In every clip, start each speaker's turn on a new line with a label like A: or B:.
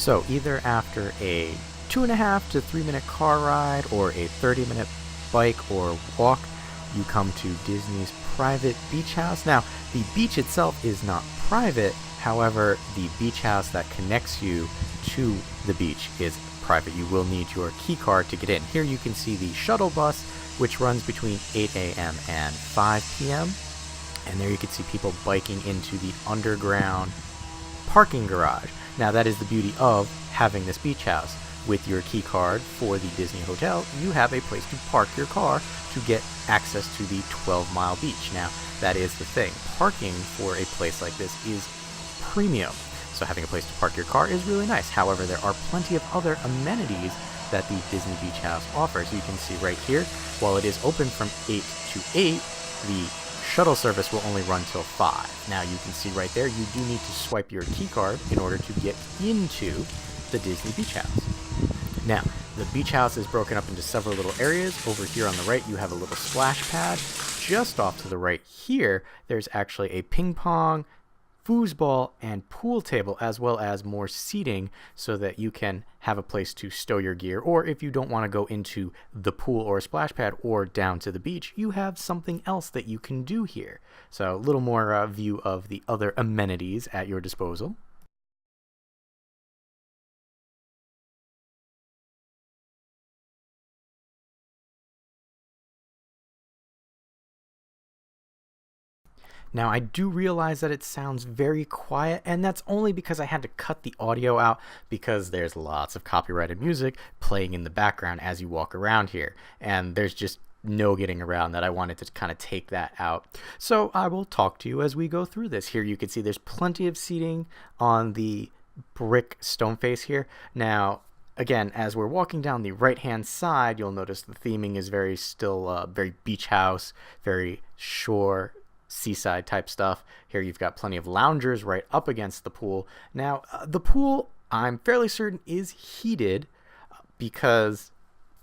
A: So either after a 2.5 to 3 minute car ride or a 30-minute bike or walk, you come to Disney's private beach house. Now, the beach itself is not private, however, the beach house that connects you to the beach is private. You will need your key card to get in. Here you can see the shuttle bus, which runs between 8 a.m. and 5 p.m. And there you can see people biking into the underground parking garage. Now, that is the beauty of having this beach house. With your key card for the Disney Hotel, you have a place to park your car to get access to the 12-mile beach. Now, that is the thing. Parking for a place like this is premium. So having a place to park your car is really nice. However, there are plenty of other amenities that the Disney Beach House offers. You can see right here, while it is open from 8 to 8, the shuttle service will only run till 5. Now, you can see right there, you do need to swipe your key card in order to get into the Disney Beach House. Now, the beach house is broken up into several little areas. Over here on the right, you have a little splash pad. Just off to the right here, there's actually a ping pong, foosball, and pool table, as well as more seating so that you can have a place to stow your gear. Or if you don't want to go into the pool or splash pad or down to the beach, you have something else that you can do here. So a little more view of the other amenities at your disposal. Now, I do realize that it sounds very quiet, and that's only because I had to cut the audio out because there's lots of copyrighted music playing in the background as you walk around here, and there's just no getting around that. I wanted to kind of take that out. So I will talk to you as we go through this. Here you can see there's plenty of seating on the brick stone face here. Now, again, as we're walking down the right-hand side, you'll notice the theming is very still very beach house, very shore, seaside type stuff. Here you've got plenty of loungers right up against the pool. Now, the pool, I'm fairly certain, is heated because,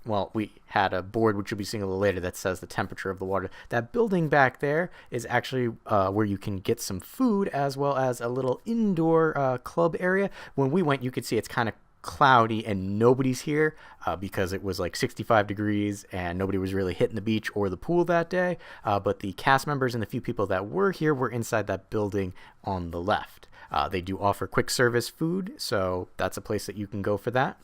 A: well, we had a board, which you'll be seeing a little later, that says the temperature of the water. That building back there is actually where you can get some food, as well as a little indoor club area. When we went, you could see it's kind of cloudy and nobody's here because it was like 65 degrees and nobody was really hitting the beach or the pool that day, but the cast members and the few people that were here were inside that building on the left. They do offer quick service food, so that's a place that you can go for that.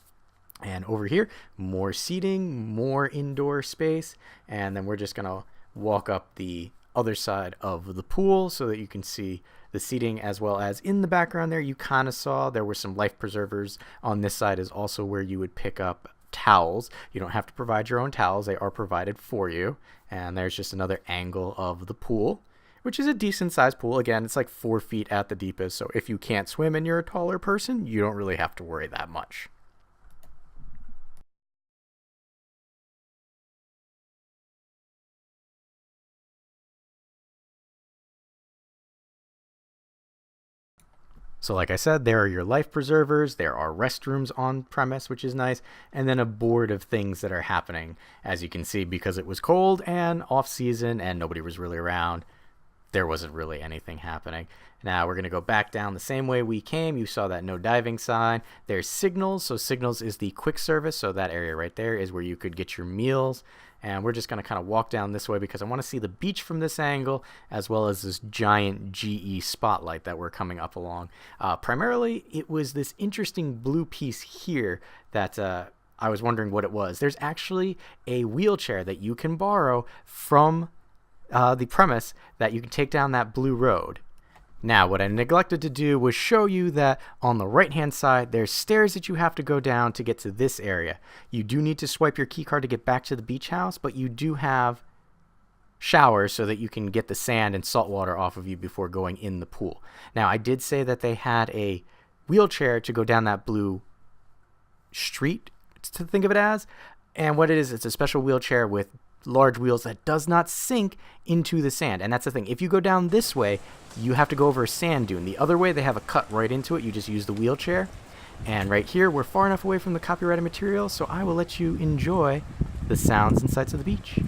A: And over here, more seating, more indoor space, and then we're just gonna walk up the other side of the pool so that you can see the seating, as well as in the background there you kind of saw there were some life preservers. On this side is also where you would pick up towels. You don't have to provide your own towels, they are provided for you. And there's just another angle of the pool, which is a decent sized pool. Again, it's like 4 feet at the deepest, so if you can't swim and you're a taller person, you don't really have to worry that much. So like I said, there are your life preservers, there are restrooms on premise, which is nice, and then a board of things that are happening. As you can see, because it was cold and off season and nobody was really around, there wasn't really anything happening. Now we're going to go back down the same way we came. You saw that no diving sign. There's Signals. So Signals is the quick service. So that area right there is where you could get your meals. And we're just going to kind of walk down this way because I want to see the beach from this angle, as well as this giant GE spotlight that we're coming up along. Primarily, it was this interesting blue piece here that I was wondering what it was. There's actually a wheelchair that you can borrow from the premise that you can take down that blue road. Now, what I neglected to do was show you that on the right-hand side, there's stairs that you have to go down to get to this area. You do need to swipe your key card to get back to the beach house, but you do have showers so that you can get the sand and salt water off of you before going in the pool. Now, I did say that they had a wheelchair to go down that blue street, to think of it as, and what it is, it's a special wheelchair with large wheels that does not sink into the sand. And that's the thing, if you go down this way, you have to go over a sand dune. The other way, they have a cut right into it. You just use the wheelchair. And right here, we're far enough away from the copyrighted material, so I will let you enjoy the sounds and sights of the beach.